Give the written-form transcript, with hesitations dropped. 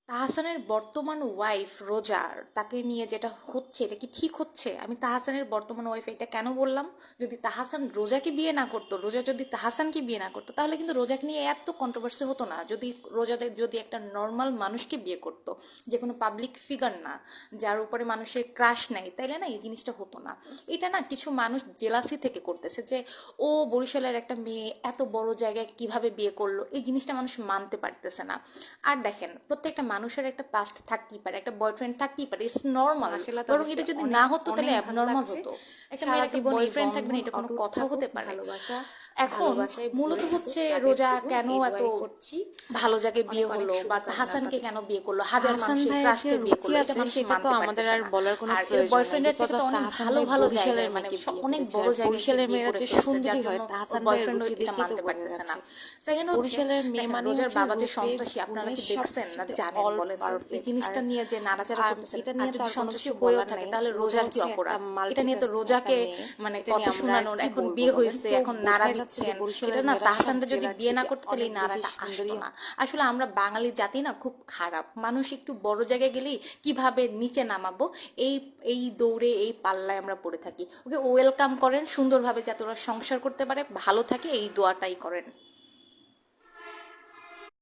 তাহসানের বর্তমান ওয়াইফ রোজা, তাকে নিয়ে যেটা হচ্ছে এটা কি ঠিক হচ্ছে? আমি তাহসানের বর্তমান ওয়াইফ এটা কেন বললাম? যদি তাহসান রোজাকে বিয়ে না করতো, রোজা যদি তাহসানকে বিয়ে না করতো, তাহলে কিন্তু রোজাকে নিয়ে এত কন্ট্রোভার্সি হতো না। যদি রোজাতে যদি একটা নর্মাল মানুষকে বিয়ে করতো, যে কোনো পাবলিক ফিগার না, যার উপরে মানুষের ক্রাশ নাই, তাইলে না এই জিনিসটা হতো না। এটা না কিছু মানুষ জেলাসি থেকে করতেছে যে ও বরিশালের একটা মেয়ে এত বড় জায়গায় কিভাবে বিয়ে করলো, এই জিনিসটা মানুষ মানতে পারতেছে না। আর দেখেন, প্রত্যেকটা মানুষের একটা পাস্ট থাকতেই পারে, একটা বয়ফ্রেন্ড থাকতেই পারে, ইটস নর্মাল। মাশাআল্লাহ, বরং তাদেরকে এটা যদি অনেক না হতো তাহলে অনেক ভালো অ্যাবনর্মাল লাগছে। হতো। একটা সারা মেয়ের একটা জীবন এই বয়ফ্রেন্ড থাকবে না, বন্ধন এটা কোনো অটুট কথা থাকুক, হতে পারে? ভালোবাসা এখন ভালোবাসায় মূলত ভরে থাকুক হচ্ছে তাদের রোজা জীবন, কেন এই এত দোয়াই করছি। ভালো জায়গায় অনেক বিয়ে অনেক হলো, বা শুভকামনা হাসানকে পাবে। কেন বিয়ে করলো, হাজার তাহসান মানুষের ভাইয়ের যে ক্রাশকে বিয়ে রুচি করলো, এটা আছে মানুষ সেটা তো মানতে আমাদের পারতেছে আর না। বলার কোনো আর এর প্রয়োজন নাই, বয়ফ্রেন্ডের থেকে বিকজ তো অফ অনেক তাহসান ভালো ভাই ভালো জায়গায়, বরিশালের মানে মেয়েকে বিয়ে অনেক করেছে, বড় আর জায়গায় সে বরিশালের বিয়ে মেয়েরা করে যে ফেলছে, যার সুন্দরী হয় জন্য ওর তাহসান ভাইয়ের বয়ফ্রেন্ড রুচি এটা দেখেই তো মানতে বোঝা পারতেছে না। যাচ্ছে। সেকেন্ড হচ্ছে, বরিশালের মেয়ে দেখেন মানে রোজার হচ্ছে বাবা যে রূপে সন্ত্রাসী, আপনারা গুণে কি সব দেখছেন না কিছুতে জানেন অল বলেন তো? এই পারফেক্ট। আর জিনিসটা নিয়ে যে নাড়াচাড়া করতেছেন, এটা আর নিয়ে তো যদি আর কোনো সন্ত্রাসী কিছু হয়েও বলার থাকে নাই। তাহলে রোজা রোজার কি হচ্ছে একটা অপরাধ? এটা নিয়ে তো মাল্টিটাস্কিং একটা রোজাকে মেয়ে। মানে এটা নিয়ে কথা আমরা আর শোনানোর, কি এখন বলবো বিয়ে বলেন? হয়েছে তো এখন নাড়া বোঝাই যাচ্ছে যে দিচ্ছেন, এটা বরিশালের না মেয়েরা সব তাহসানটা যদি জেলার বিয়ে না থেকে করতে তাহলে অনেক এই বেশি নাড়াটা আসতো সুন্দরী। না। আসলে আমরা বাঙালি জাতি না খুব খারাপ মানুষ, একটু বড় জায়গায় গেলেই কিভাবে নিচে নামাবো, এই এই দৌড়ে এই পাল্লায় আমরা পড়ে থাকি। ওকে ওয়েলকাম করেন সুন্দরভাবে, যাতে ওরা সংসার করতে পারে, ভালো থাকে, এই দোয়াটাই করেন।